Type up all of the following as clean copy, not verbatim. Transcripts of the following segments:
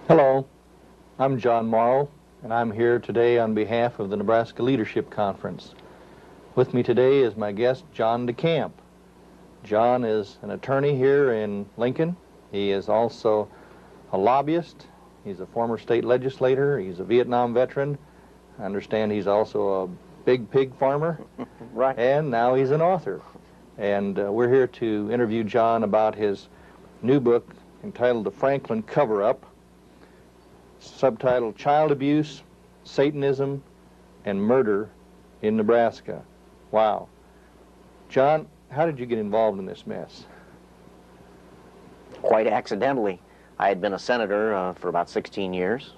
Hello, I'm John Morrow, and I'm here today on behalf of the Nebraska Leadership Conference. With me today is my guest, John DeCamp. John is an attorney here in Lincoln. He is also a lobbyist. He's a former state legislator. He's a Vietnam veteran. I understand he's also a big pig farmer. Right. And now he's an author. And we're here to interview John about his new book entitled The Franklin Cover-Up, subtitled Child Abuse, Satanism, and Murder in Nebraska. Wow. John, how did you get involved in this mess? Quite accidentally. I had been a senator for about 16 years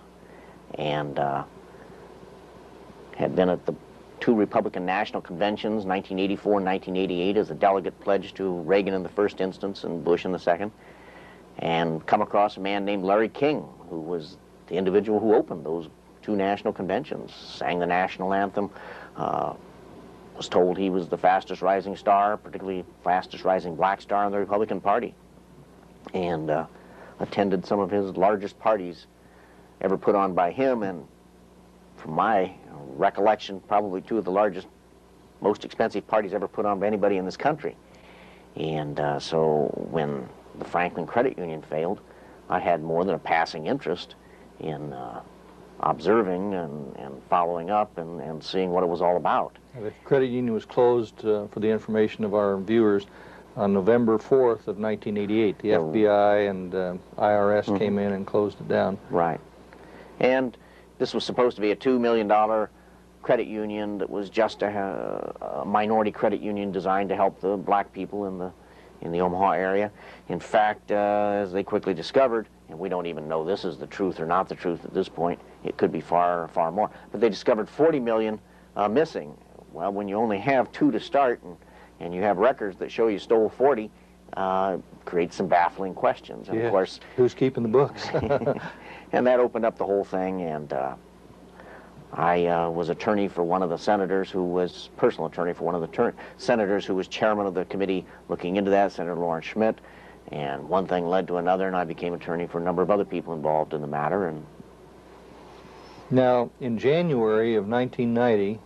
and had been at the two Republican National Conventions, 1984 and 1988, as a delegate pledged to Reagan in the first instance and Bush in the second, and come across a man named Larry King, who was the individual who opened those two national conventions, sang the national anthem, was told he was the fastest rising star, particularly fastest rising black star in the Republican Party, and attended some of his largest parties ever put on by him, and from my recollection, probably two of the largest, most expensive parties ever put on by anybody in this country. And so when the Franklin Credit Union failed, I had more than a passing interest in observing and following up and seeing what it was all about. The credit union was closed, for the information of our viewers, on November 4th of 1988. The FBI and IRS came in and closed it down. Right. And this was supposed to be a $2 million credit union that was just a minority credit union designed to help the black people in the Omaha area. In fact, as they quickly discovered, and we don't even know this is the truth or not the truth at this point, it could be far, far more, but they discovered 40 million missing. Well, when you only have 2 to start and you have records that show you stole 40, creates some baffling questions. And yeah. Of course, who's keeping the books? and that opened up the whole thing, and I was attorney for one of the senators who was, personal attorney for one of the senators who was chairman of the committee looking into that, Senator Lawrence Schmidt, and one thing led to another, and I became attorney for a number of other people involved in the matter. And now, in January of 1990,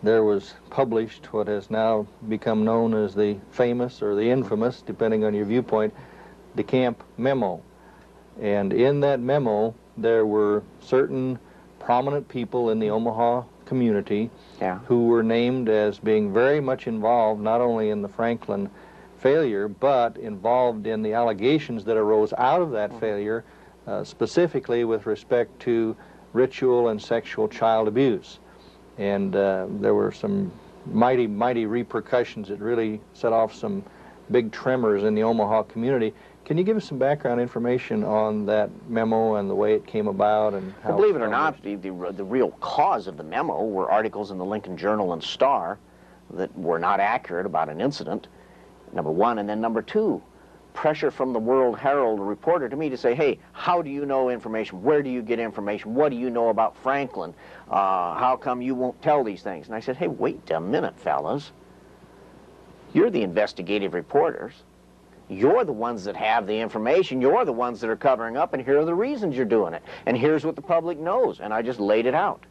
there was published what has now become known as the famous or the infamous, depending on your viewpoint, DeCamp memo. And in that memo, there were certain prominent people in the Omaha community who were named as being very much involved not only in the Franklin failure, but involved in the allegations that arose out of that failure, specifically with respect to ritual and sexual child abuse. And there were some mighty, mighty repercussions that really set off some big tremors in the Omaha community. Can you give us some background information on that memo and the way it came about and how? Well, believe it or not, the real cause of the memo were articles in the Lincoln Journal and Star that were not accurate about an incident, number one, and then number two, pressure from the World Herald reporter to me to say, hey, how do you know information? Where do you get information? What do you know about Franklin? How come you won't tell these things? And I said, hey, wait a minute, fellas. You're the investigative reporters. You're the ones that have the information. You're the ones that are covering up, and here are the reasons you're doing it. And here's what the public knows. And I just laid it out.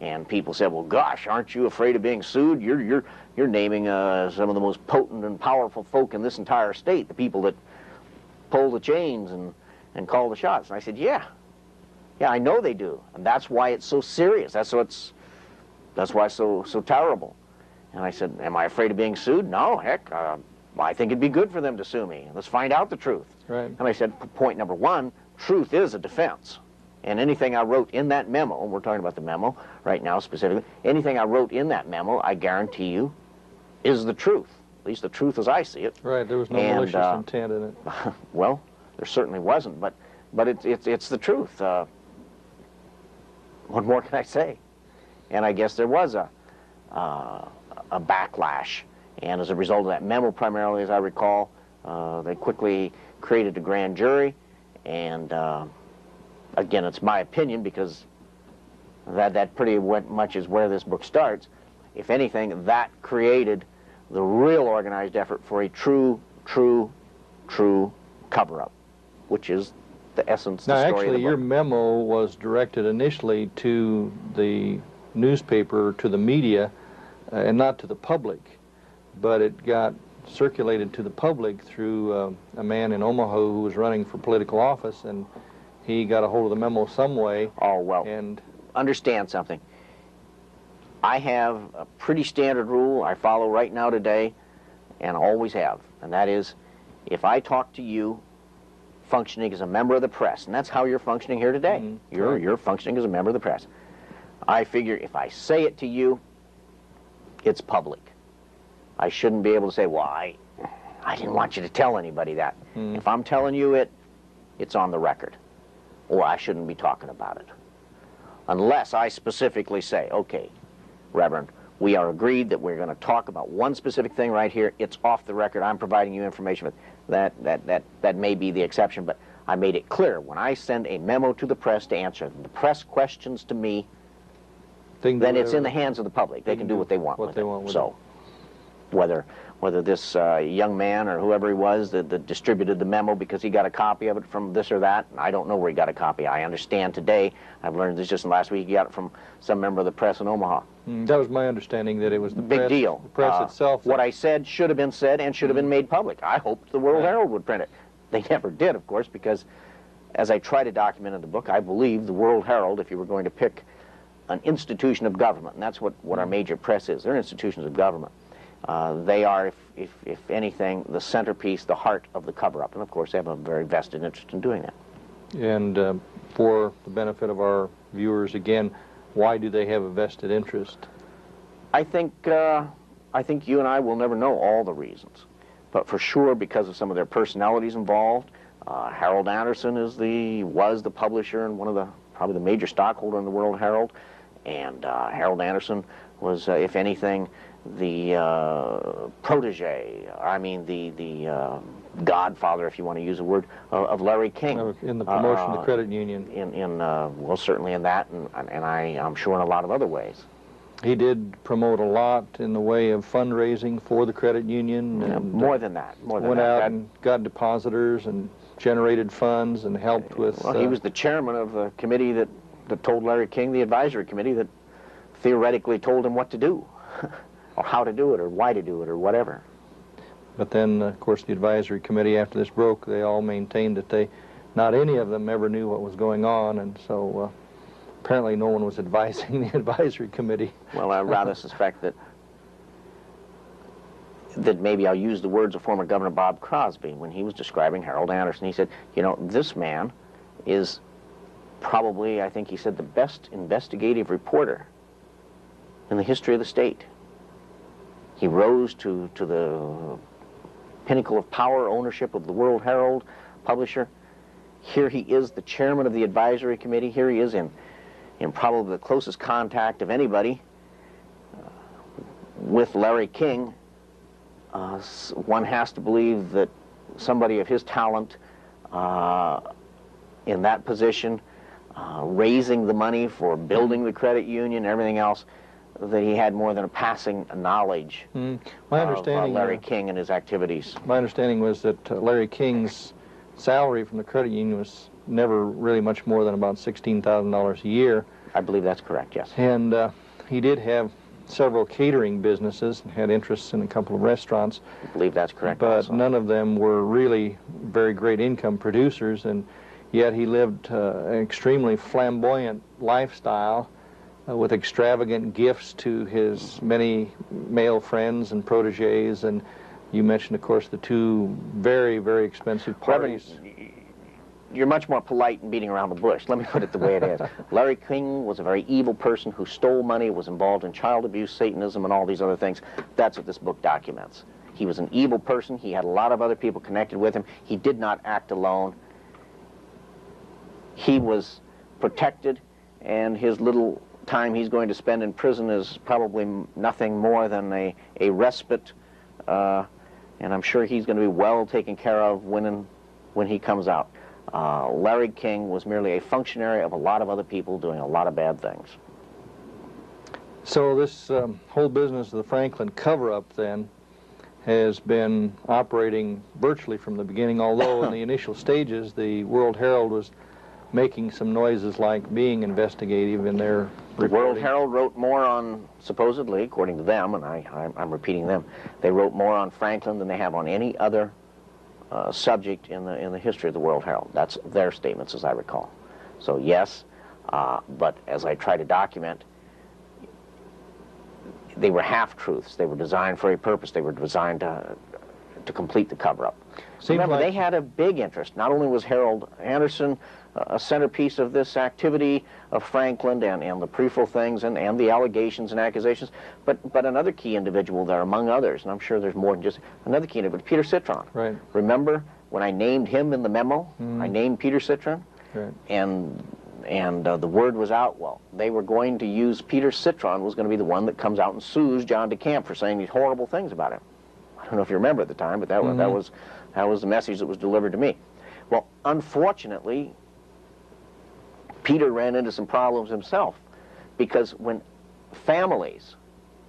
And people said, well, gosh, aren't you afraid of being sued? You're naming some of the most potent and powerful folk in this entire state, the people that pull the chains and call the shots. And I said, yeah, I know they do. And that's why it's so serious. That's why it's so terrible. And I said, am I afraid of being sued? No, heck, I think it'd be good for them to sue me. Let's find out the truth. Right. And I said, point number one, truth is a defense. And anything I wrote in that memo, we're talking about the memo right now specifically, anything I wrote in that memo, I guarantee you, is the truth. At least the truth as I see it. Right, there was no malicious intent in it. Well, there certainly wasn't, but it's the truth. What more can I say? And I guess there was a backlash. And as a result of that memo, primarily, as I recall, they quickly created a grand jury. And again, it's my opinion, because that pretty much is where this book starts. If anything, that created the real organized effort for a true cover-up, which is the essence, now, the story actually, of the your book. memo was directed initially to the newspaper, to the media, and not to the public, but it got circulated to the public through a man in Omaha who was running for political office, and he got a hold of the memo some way. Oh, well, and understand something. I have a pretty standard rule I follow right now today, and always have, and that is, if I talk to you functioning as a member of the press, and that's how you're functioning here today. Right. You're functioning as a member of the press. I figure if I say it to you, it's public. I shouldn't be able to say, well, I didn't want you to tell anybody that. If I'm telling you it, it's on the record, or I shouldn't be talking about it. Unless I specifically say, okay, Reverend, we are agreed that we're going to talk about one specific thing right here. It's off the record. I'm providing you information. But that may be the exception, but I made it clear when I send a memo to the press to answer the press questions to me, then it's in the hands of the public. They can do what they want with it. So whether this young man or whoever he was that distributed the memo because he got a copy of it from this or that, I don't know where he got a copy. I understand today, I've learned this just in the last week, he got it from some member of the press in Omaha. That was my understanding, that it was the big press, deal. the press itself. What I said should have been said and should have been made public. I hoped the World Herald would print it. They never did, of course, because as I try to document in the book, I believe the World Herald, if you were going to pick an institution of government, and that's what our major press is, they're institutions of government. They are, if anything, the centerpiece, the heart of the cover-up, and of course they have a very vested interest in doing that. And for the benefit of our viewers, again, why do they have a vested interest? I think you and I will never know all the reasons, but for sure because of some of their personalities involved. Harold Anderson was the publisher and probably the major stockholder in the World Herald, and Harold Anderson was, if anything, the protege, the godfather, if you want to use a word, of Larry King. In the promotion of the credit union. Well, certainly in that, and I'm sure in a lot of other ways. He did promote a lot in the way of fundraising for the credit union. And more than that. Went out and got depositors and generated funds and helped with... Well, he was the chairman of the committee that told Larry King, the advisory committee, that theoretically told him what to do, or how to do it, or why to do it, or whatever. But then, of course, the advisory committee, after this broke, they all maintained that not any of them ever knew what was going on, and so apparently no one was advising the advisory committee. Well, I rather suspect that maybe I'll use the words of former Governor Bob Crosby when he was describing Harold Anderson. He said, you know, this man is probably, I think he said, the best investigative reporter in the history of the state. He rose to the pinnacle of power, ownership of the World Herald, publisher. Here he is, the chairman of the advisory committee. Here he is in probably the closest contact of anybody with Larry King. One has to believe that somebody of his talent in that position, raising the money for building the credit union and everything else, that he had more than a passing knowledge of Larry King and his activities. My understanding was that Larry King's salary from the credit union was never really much more than about $16,000 a year. I believe that's correct, yes. And he did have several catering businesses and had interests in a couple of restaurants. I believe that's correct but also. None of them were really very great income producers, and yet he lived an extremely flamboyant lifestyle with extravagant gifts to his many male friends and proteges. And you mentioned, of course, the two very, very expensive parties. Reverend, you're much more polite in beating around the bush. Let me put it the way it is. Larry King was a very evil person who stole money, was involved in child abuse, Satanism, and all these other things. That's what this book documents. He was an evil person. He had a lot of other people connected with him. He did not act alone. He was protected, and his little time he's going to spend in prison is probably nothing more than a respite, and I'm sure he's going to be well taken care of when he comes out. Larry King was merely a functionary of a lot of other people doing a lot of bad things. So this whole business of the Franklin cover-up then has been operating virtually from the beginning, although in the initial stages the World Herald was making some noises like being investigative in their The World Herald wrote more on, supposedly, according to them, and I'm repeating them, they wrote more on Franklin than they have on any other subject in the history of the World Herald. That's their statements, as I recall. So yes, but as I try to document, they were half-truths. They were designed for a purpose. They were designed to complete the cover-up. Remember, they had a big interest. Not only was Harold Anderson a centerpiece of this activity of Franklin and the peripheral things and the allegations and accusations, but another key individual there, among others, and I'm sure there's more than just another key individual, Peter Citron. Right. Remember when I named him in the memo? I named Peter Citron, right. and the word was out. Well, they were going to use Peter Citron was going to be the one that comes out and sues John DeCamp for saying these horrible things about him. I don't know if you remember at the time, but that was the message that was delivered to me. Well, unfortunately, Peter ran into some problems himself, because when families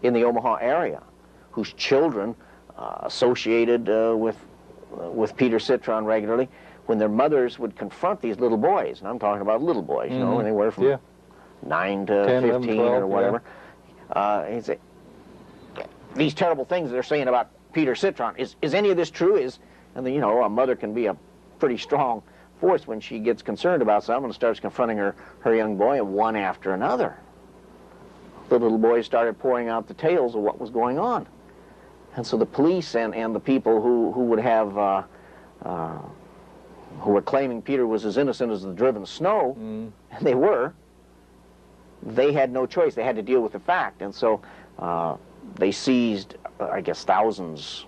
in the Omaha area whose children associated with Peter Citron regularly, when their mothers would confront these little boys, and I'm talking about little boys, you know, anywhere from 9 to 10, 15 11, 12, or whatever, he'd say, these terrible things they're saying about Peter Citron, is any of this true? And then, you know, a mother can be a pretty strong force when she gets concerned about something and starts confronting her young boy, and one after another, the little boys started pouring out the tales of what was going on. And so the police and the people who would have who were claiming Peter was as innocent as the driven snow, and they were, they had no choice. They had to deal with the fact. And so they seized, I guess, thousands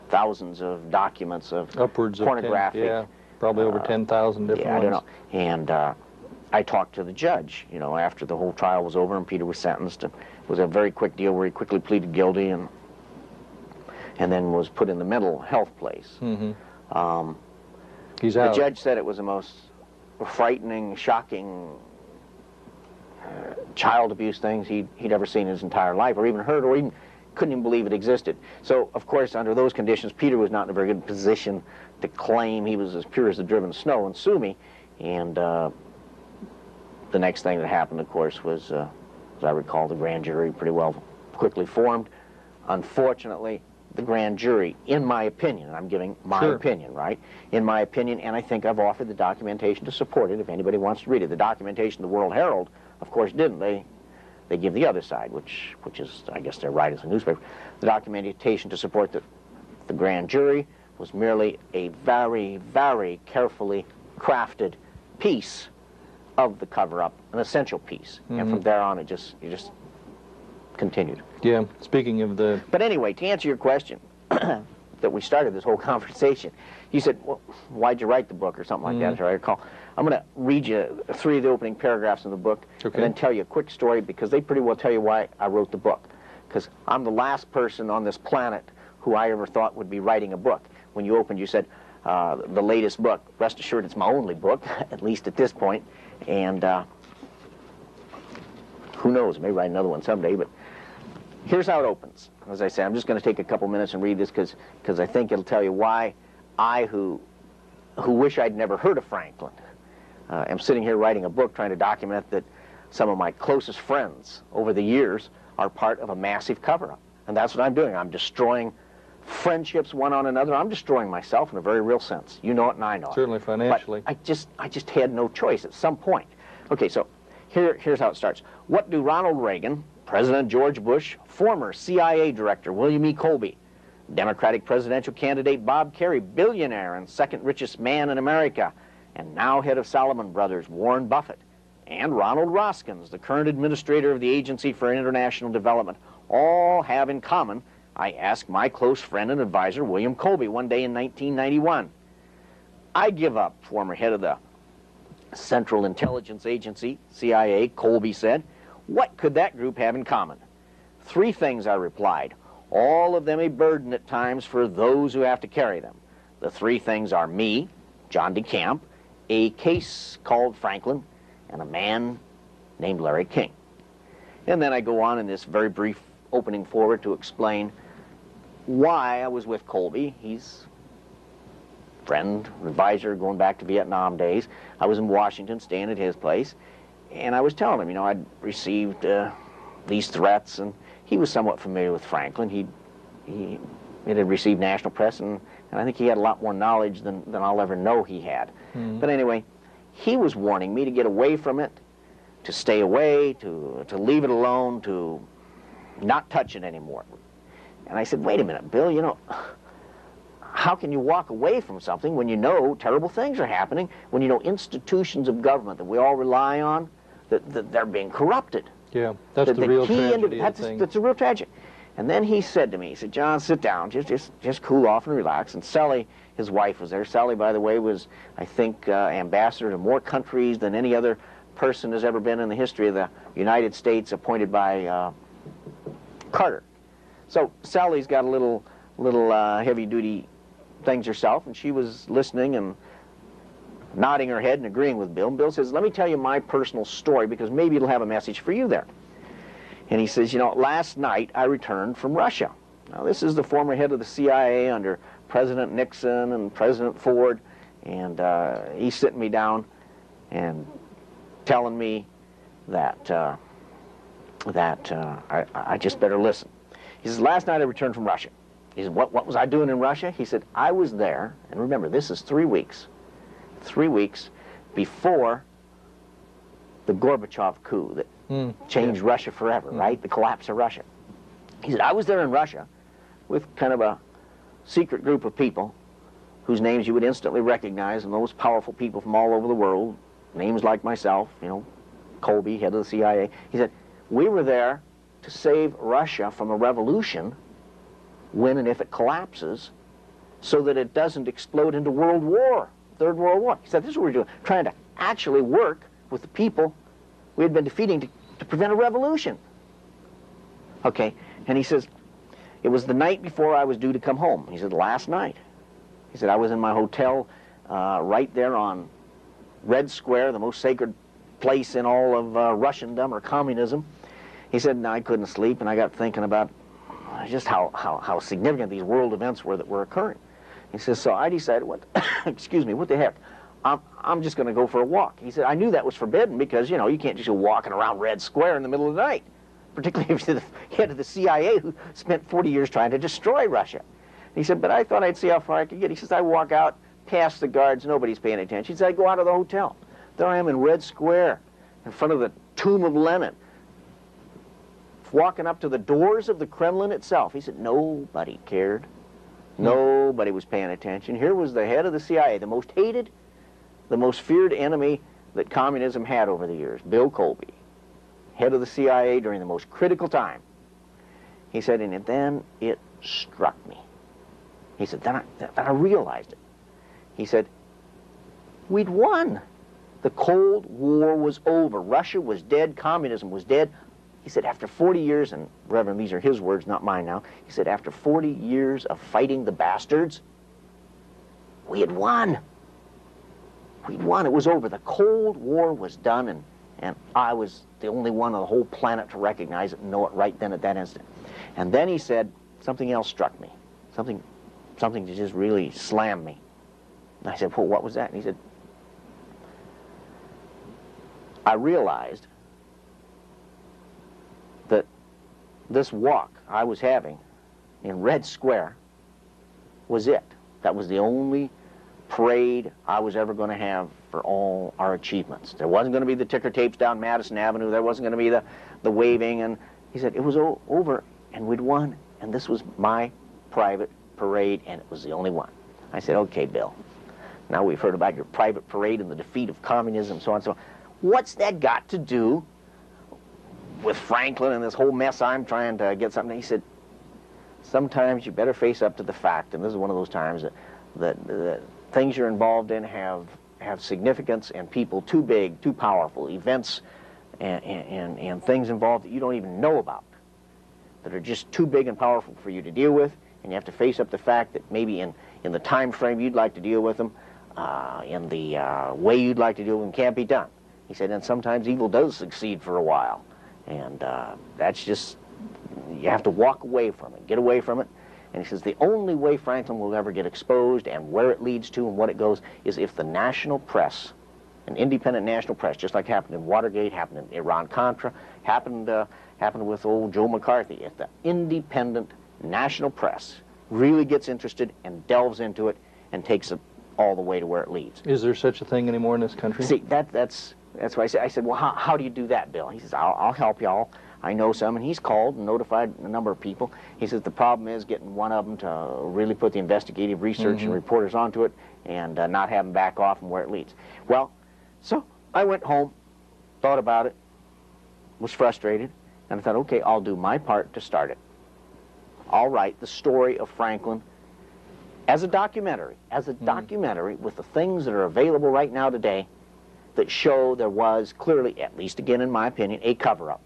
of documents of upwards pornographic. Of 10, probably over 10,000 different ones. I don't know. And I talked to the judge, you know, after the whole trial was over and Peter was sentenced. It was a very quick deal where he quickly pleaded guilty and then was put in the mental health place. He's out. The judge said it was the most frightening, shocking child abuse things he'd ever seen in his entire life, or even heard, or even couldn't even believe it existed. So, of course, under those conditions, Peter was not in a very good position to claim he was as pure as the driven snow and sue me. And the next thing that happened, of course, was, as I recall, the grand jury pretty well quickly formed. Unfortunately, the grand jury, in my opinion, and I'm giving my opinion, right? In my opinion, and I think I've offered the documentation to support it if anybody wants to read it. The documentation the World Herald, of course, didn't. They give the other side, which is, I guess, their right as a newspaper. The documentation to support the grand jury was merely a very, very carefully crafted piece of the cover-up, an essential piece. And from there on, it just continued. Yeah, speaking of the... But anyway, to answer your question, that we started this whole conversation, you said, well, why'd you write the book, or something like that, as I recall. I'm going to read you 3 of the opening paragraphs in the book, and then tell you a quick story, because they pretty well tell you why I wrote the book. Because I'm the last person on this planet who I ever thought would be writing a book. When you opened, you said, the latest book. Rest assured, it's my only book, at least at this point. And who knows, I may write another one someday, but here's how it opens. As I say, I'm just going to take a couple minutes and read this because I think it'll tell you why I, who wish I'd never heard of Franklin, am sitting here writing a book trying to document that some of my closest friends over the years are part of a massive cover-up. And that's what I'm doing. I'm destroying friendships one on another. I'm destroying myself in a very real sense. You know it and I know it. Certainly financially. But I just had no choice at some point. Okay, so here's how it starts. What do Ronald Reagan, President George Bush, former CIA Director William E. Colby, Democratic presidential candidate Bob Kerrey, billionaire and second richest man in America, and now head of Salomon Brothers Warren Buffett, and Ronald Roskins, the current administrator of the Agency for International Development, all have in common, I asked my close friend and advisor William Colby one day in 1991. I give up, former head of the Central Intelligence Agency, CIA, Colby said. What could that group have in common? 3 things, I replied, all of them a burden at times for those who have to carry them. The 3 things are me, John DeCamp, a case called Franklin, and a man named Larry King. And then I go on in this very brief opening forward to explain why I was with Colby. He's friend, advisor, going back to Vietnam days. I was in Washington, staying at his place, and I was telling him, you know, I'd received these threats, and he was somewhat familiar with Franklin. It had received national press, and I think he had a lot more knowledge than I'll ever know he had. But anyway, he was warning me to get away from it, to stay away, to leave it alone, to not touch it anymore. And I said, wait a minute, Bill, you know, how can you walk away from something when you know terrible things are happening, when you know institutions of government that we all rely on, that they're being corrupted? Yeah, that's the real tragedy of the thing. That's a real tragedy. And then he said to me, he said, John, sit down, just cool off and relax. And Sally, his wife, was there. Sally, by the way, was, I think, ambassador to more countries than any other person has ever been in the history of the United States, appointed by Carter. So Sally's got a little heavy-duty things herself, and she was listening and nodding her head and agreeing with Bill. And Bill says, let me tell you my personal story, because maybe it'll have a message for you there. And he says, you know, last night I returned from Russia. Now, this is the former head of the CIA under President Nixon and President Ford, and he's sitting me down and telling me that I just better listen. He says, last night I returned from Russia. He said, what was I doing in Russia? He said, I was there, and remember, this is 3 weeks before the Gorbachev coup that changed Russia forever, right? The collapse of Russia. He said, I was there in Russia with kind of a secret group of people whose names you would instantly recognize, and those powerful people from all over the world, names like myself, you know, Colby, head of the CIA. He said, we were there to save Russia from a revolution when and if it collapses, so that it doesn't explode into World War, Third World War. He said, this is what we're doing, trying to actually work with the people we had been defeating to prevent a revolution. Okay, and he says, it was the night before I was due to come home. He said, last night. He said, I was in my hotel right there on Red Square, the most sacred place in all of Russiandom or communism. He said, and I couldn't sleep, and I got thinking about just how significant these world events were that were occurring. He says, so I decided, excuse me, what the heck? I'm just going to go for a walk. He said, I knew that was forbidden because, you know, you can't just go walking around Red Square in the middle of the night, particularly if you're the head of the CIA who spent 40 years trying to destroy Russia. He said, but I thought I'd see how far I could get. He says, I walk out past the guards, nobody's paying attention. He said, I go out of the hotel. There I am in Red Square, in front of the tomb of Lenin, walking up to the doors of the Kremlin itself. He said, nobody cared. Nobody was paying attention. Here was the head of the CIA, the most hated, the most feared enemy that communism had over the years, Bill Colby, head of the CIA during the most critical time. He said, and then it struck me. He said, then I realized it. He said, we'd won. The Cold War was over. Russia was dead. Communism was dead. He said, after 40 years, and Reverend, these are his words, not mine now. He said, after 40 years of fighting the bastards, we had won. We'd won. It was over. The Cold War was done, and I was the only one on the whole planet to recognize it and know it right then at that instant. And then he said, something else struck me. Something that just really slammed me. And I said, well, what was that? And he said, I realized that this walk I was having in Red Square was it. That was the only parade I was ever going to have for all our achievements. There wasn't going to be the ticker tapes down Madison Avenue. There wasn't going to be the waving. And he said, it was over, and we'd won, and this was my private parade, and it was the only one. I said, okay, Bill, now we've heard about your private parade and the defeat of communism, so on and so on. What's that got to do with Franklin and this whole mess I'm trying to get something? He said, sometimes you better face up to the fact, and this is one of those times that things you're involved in have significance, and people too big, too powerful, events and things involved that you don't even know about, that are just too big and powerful for you to deal with, and you have to face up the fact that maybe in the time frame you'd like to deal with them, in the way you'd like to deal with them, can't be done. He said, and sometimes evil does succeed for a while, and that's just, you have to walk away from it, get away from it, And he says the only way Franklin will ever get exposed and where it leads to and what it goes is if the national press, an independent national press, just like happened in Watergate, happened in Iran-Contra, happened with old Joe McCarthy, if the independent national press really gets interested and delves into it and takes it all the way to where it leads. Is there such a thing anymore in this country? See, that's why I said, well, how do you do that, Bill? He says, I'll help y'all. I know some, and he's called and notified a number of people. He says the problem is getting one of them to really put the investigative research and reporters onto it and not have them back off and where it leads. Well, so I went home, thought about it, was frustrated, and I thought, okay, I'll do my part to start it. I'll write the story of Franklin as a documentary, with the things that are available right now today that show there was clearly, at least again in my opinion, a cover-up.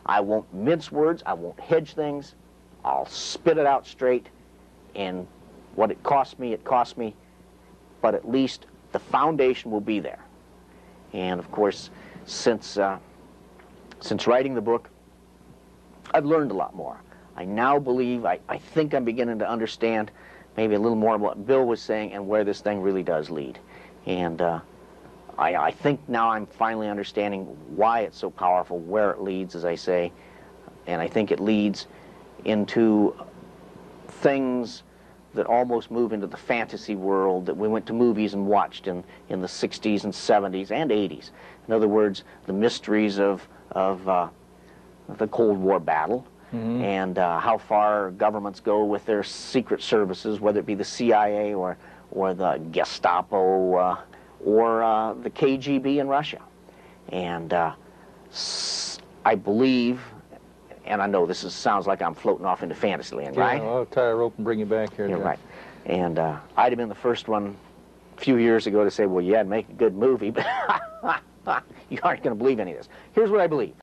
I won't mince words, I won't hedge things, I'll spit it out straight, and what it cost me, but at least the foundation will be there. And of course, since writing the book, I've learned a lot more. I now believe, I think I'm beginning to understand maybe a little more of what Bill was saying and where this thing really does lead. And I think now I'm finally understanding why it's so powerful, where it leads, as I say, and I think it leads into things that almost move into the fantasy world that we went to movies and watched in the 60s and 70s and 80s. In other words, the mysteries of the Cold War battle, and how far governments go with their secret services, whether it be the CIA or the Gestapo or the KGB in Russia. And I believe, and I know this sounds like I'm floating off into fantasy land, right? Yeah, I'll tie a rope and bring you back here. You're right. And I'd have been the first one a few years ago to say, well, yeah, make a good movie, but you aren't going to believe any of this. Here's what I believe.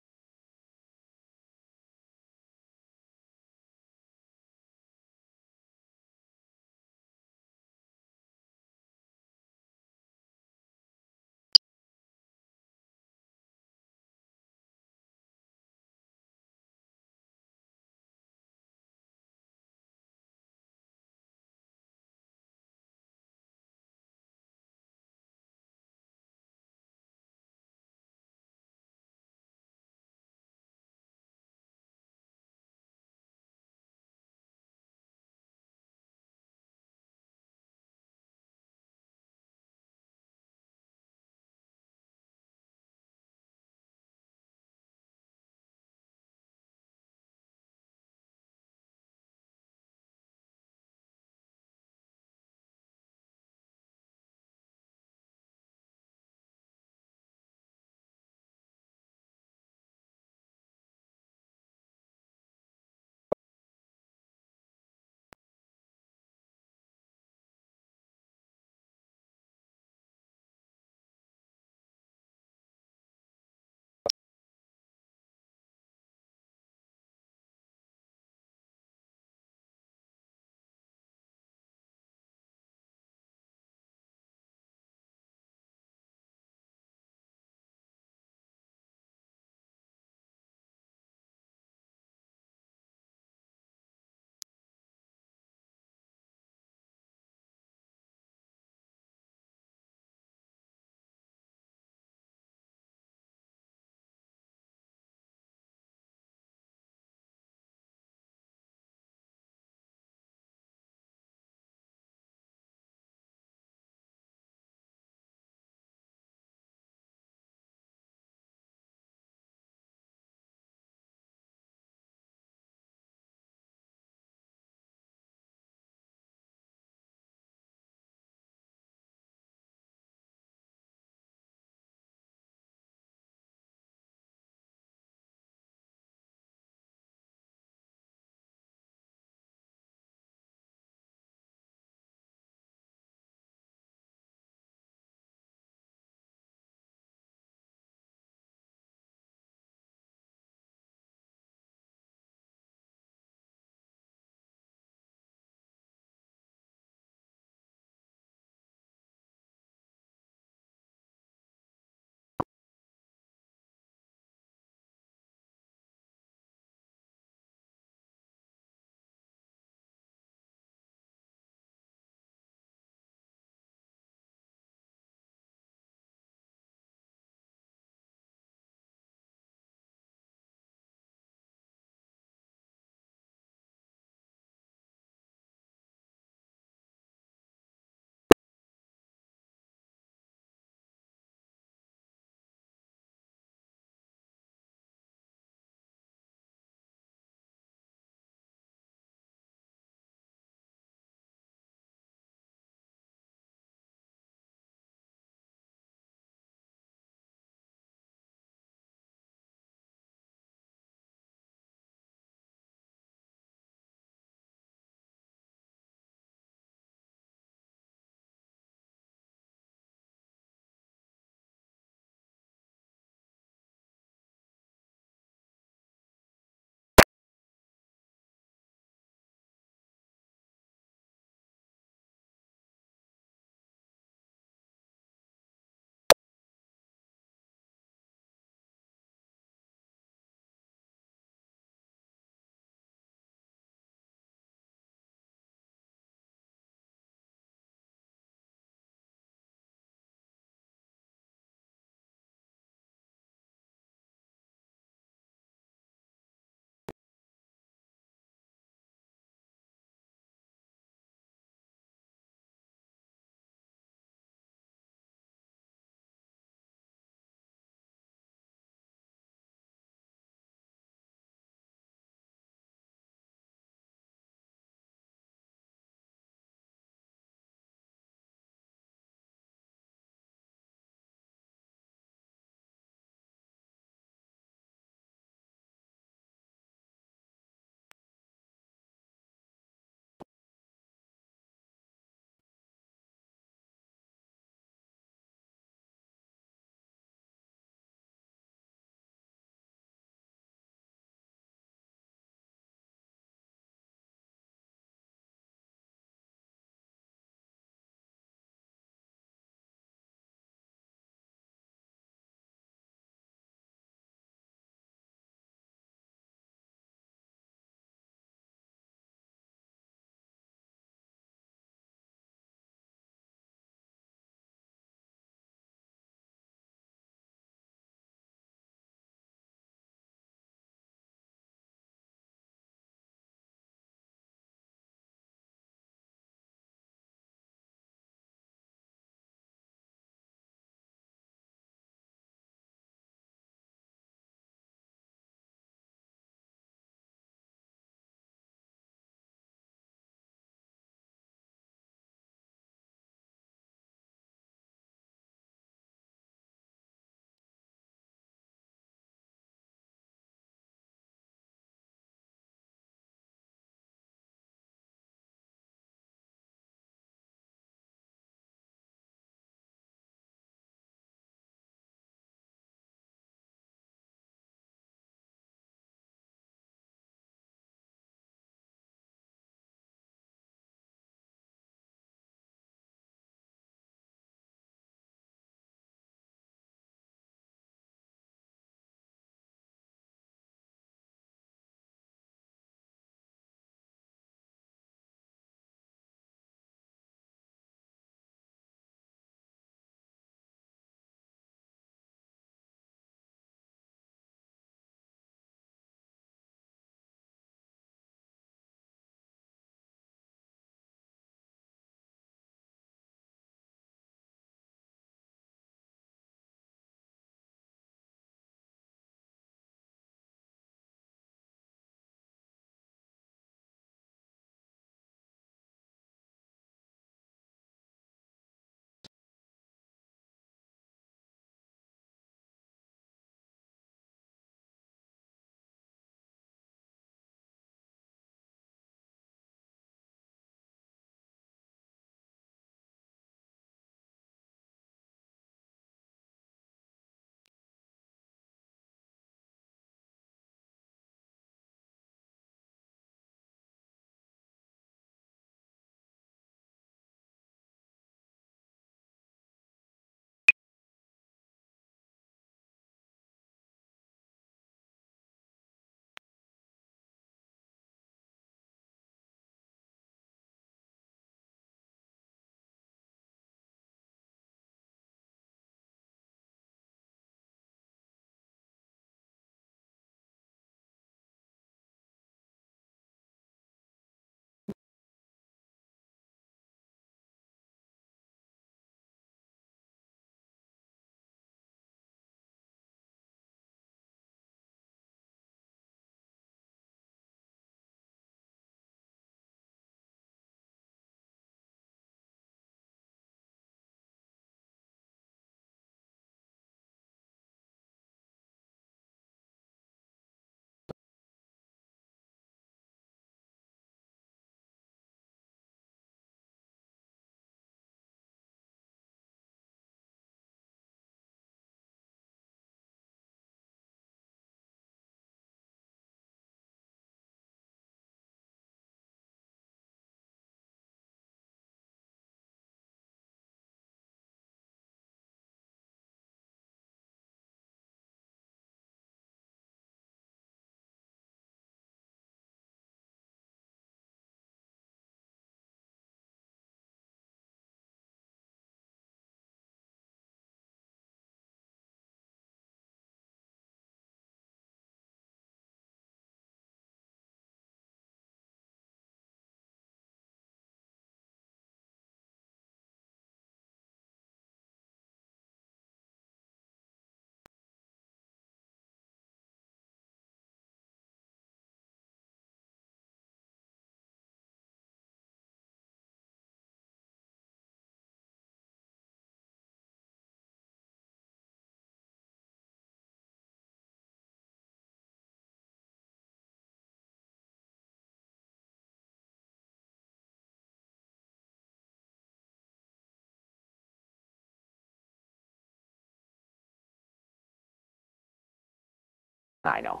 I know.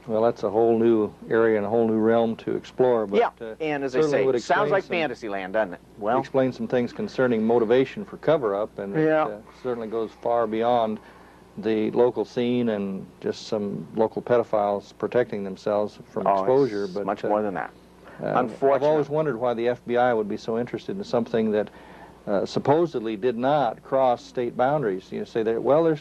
Well, that's a whole new area and a whole new realm to explore. But, Yeah, and as I certainly say, would it sounds explain like some, fantasy land, doesn't it? Well, explain some things concerning motivation for cover-up, and Yeah. it certainly goes far beyond the local scene and just some local pedophiles protecting themselves from exposure. It's But much more than that. I've always wondered why the FBI would be so interested in something that supposedly did not cross state boundaries. You say that, well,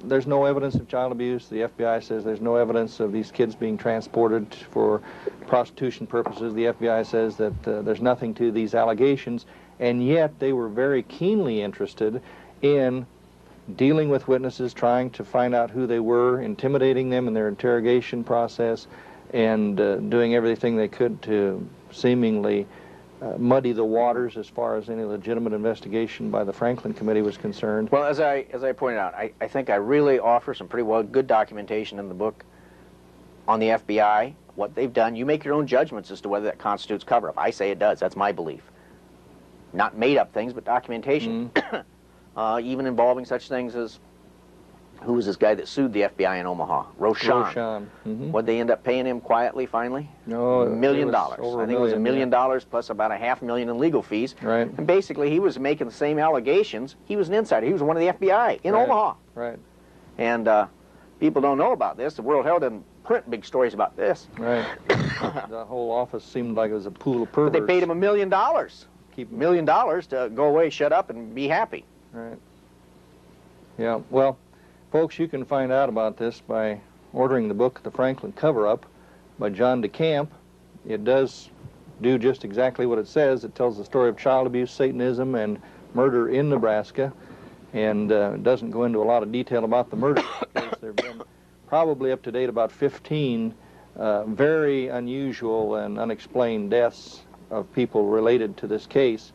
there's no evidence of child abuse. The FBI says there's no evidence of these kids being transported for prostitution purposes. The FBI says that there's nothing to these allegations, and yet they were very keenly interested in dealing with witnesses, trying to find out who they were, intimidating them in their interrogation process, and doing everything they could to seemingly muddy the waters as far as any legitimate investigation by the Franklin Committee was concerned. Well, as I pointed out, I think I really offer some pretty good documentation in the book on the FBI, what they've done. You make your own judgments as to whether that constitutes cover-up. I say it does. That's my belief. Not made-up things, but documentation. Even involving such things as, who was this guy that sued the FBI in Omaha? Roshan. What'd they end up paying him quietly, finally? No, $1 million. I think it was $1 million plus about $500,000 in legal fees. Right. And basically, he was making the same allegations. He was an insider. He was one of the FBI in Omaha. Right. And people don't know about this. The World Herald doesn't print big stories about this. Right. The whole office seemed like it was a pool of perverts. But they paid him $1 million. Keep $1 million to go away, shut up, and be happy. Right. Yeah, well, folks, you can find out about this by ordering the book, The Franklin Cover-Up, by John DeCamp. It does do just exactly what it says. It tells the story of child abuse, Satanism, and murder in Nebraska, and it doesn't go into a lot of detail about the murder case. There have been probably up to date about 15 very unusual and unexplained deaths of people related to this case.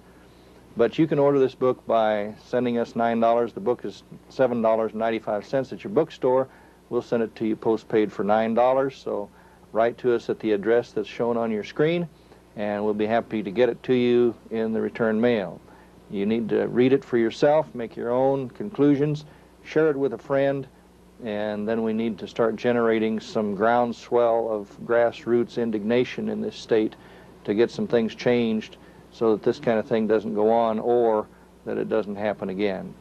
But you can order this book by sending us $9. The book is $7.95 at your bookstore. We'll send it to you postpaid for $9. So write to us at the address that's shown on your screen, and we'll be happy to get it to you in the return mail. You need to read it for yourself, make your own conclusions, share it with a friend, and then we need to start generating some groundswell of grassroots indignation in this state to get some things changed, so that this kind of thing doesn't go on, or that it doesn't happen again.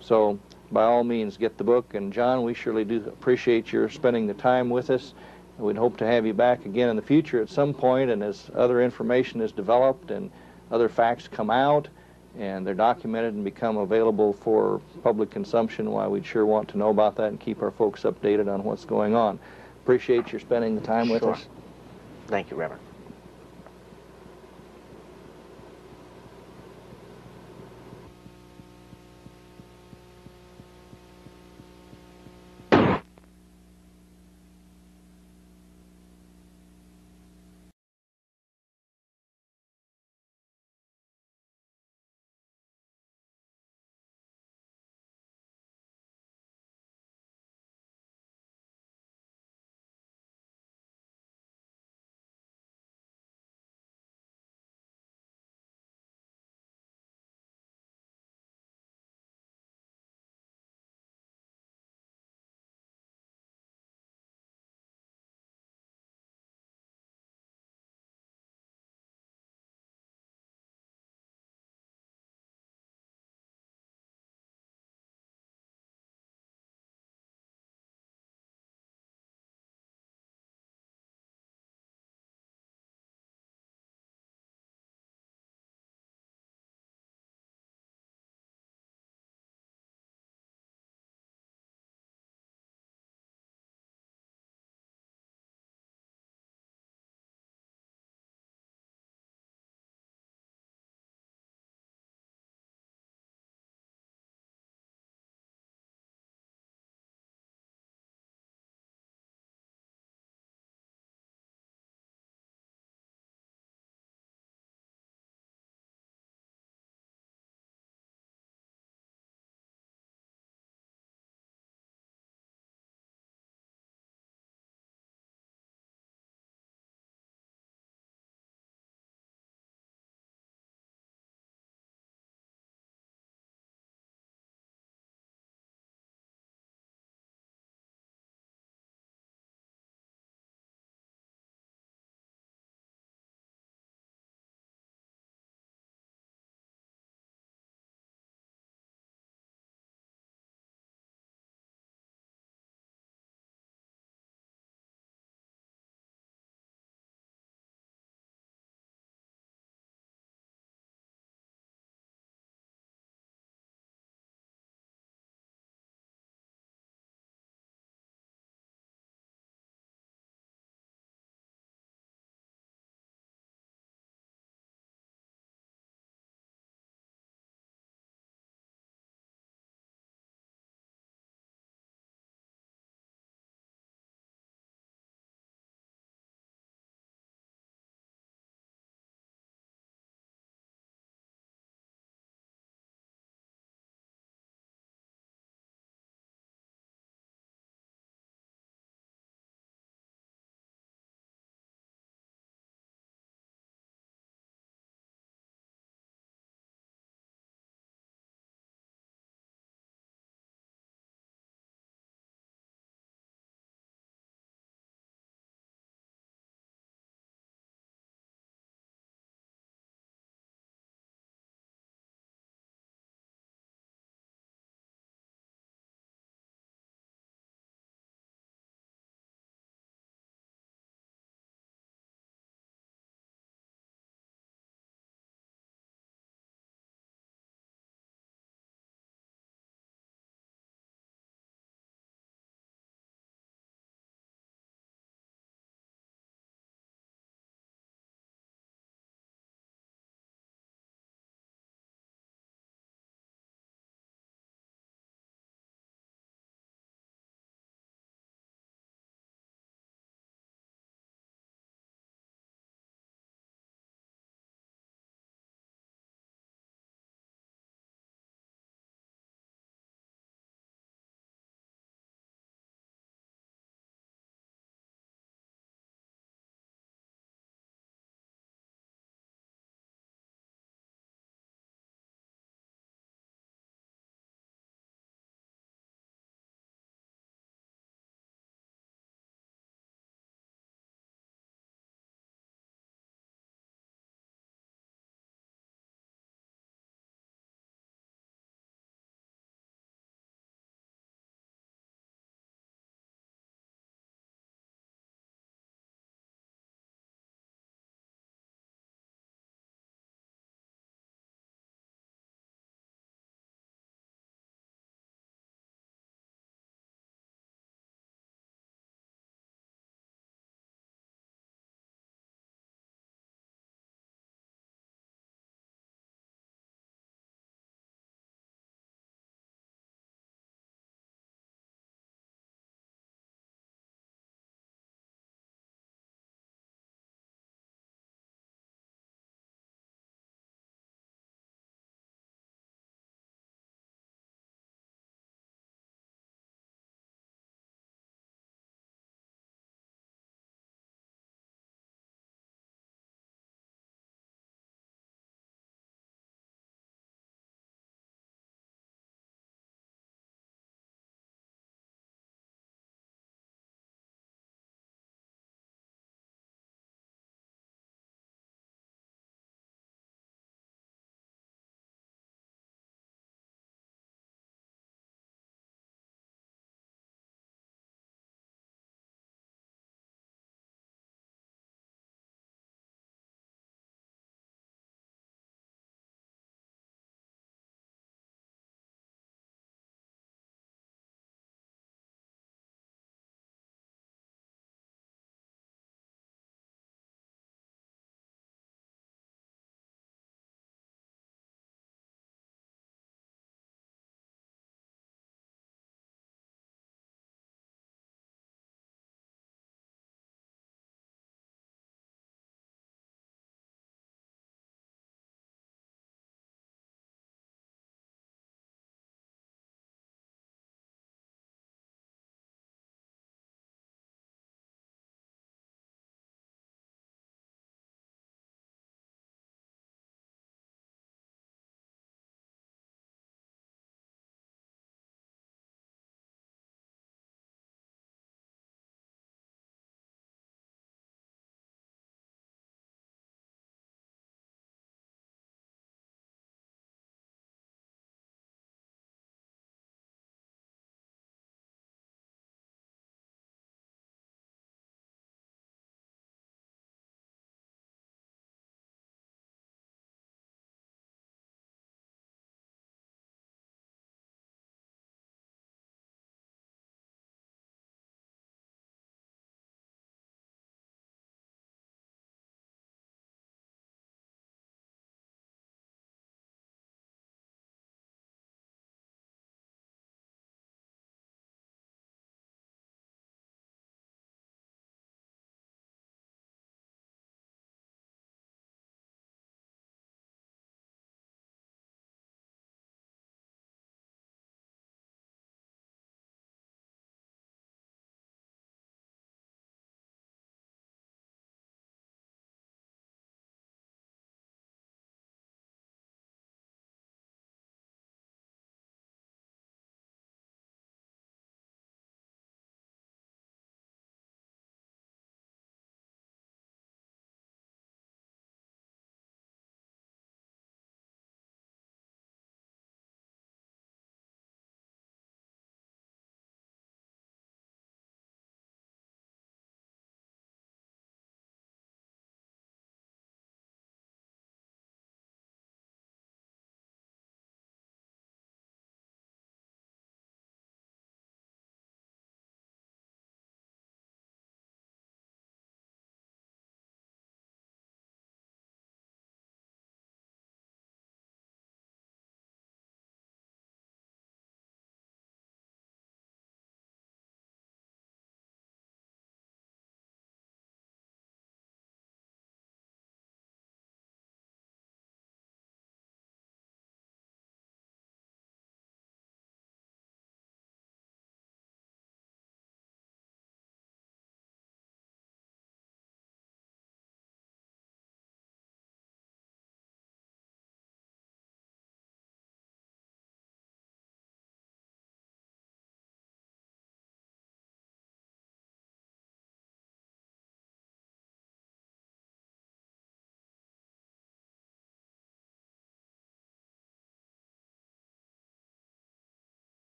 So by all means, get the book. And John, we surely do appreciate your spending the time with us. We'd hope to have you back again in the future at some point, and as other information is developed and other facts come out and they're documented and become available for public consumption, why, we'd sure want to know about that and keep our folks updated on what's going on. Appreciate your spending the time with us. Thank you, Reverend.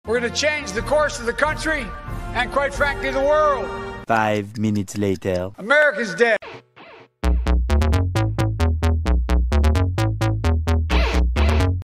We're going to change the course of the country and, quite frankly, the world. 5 minutes later. America's dead.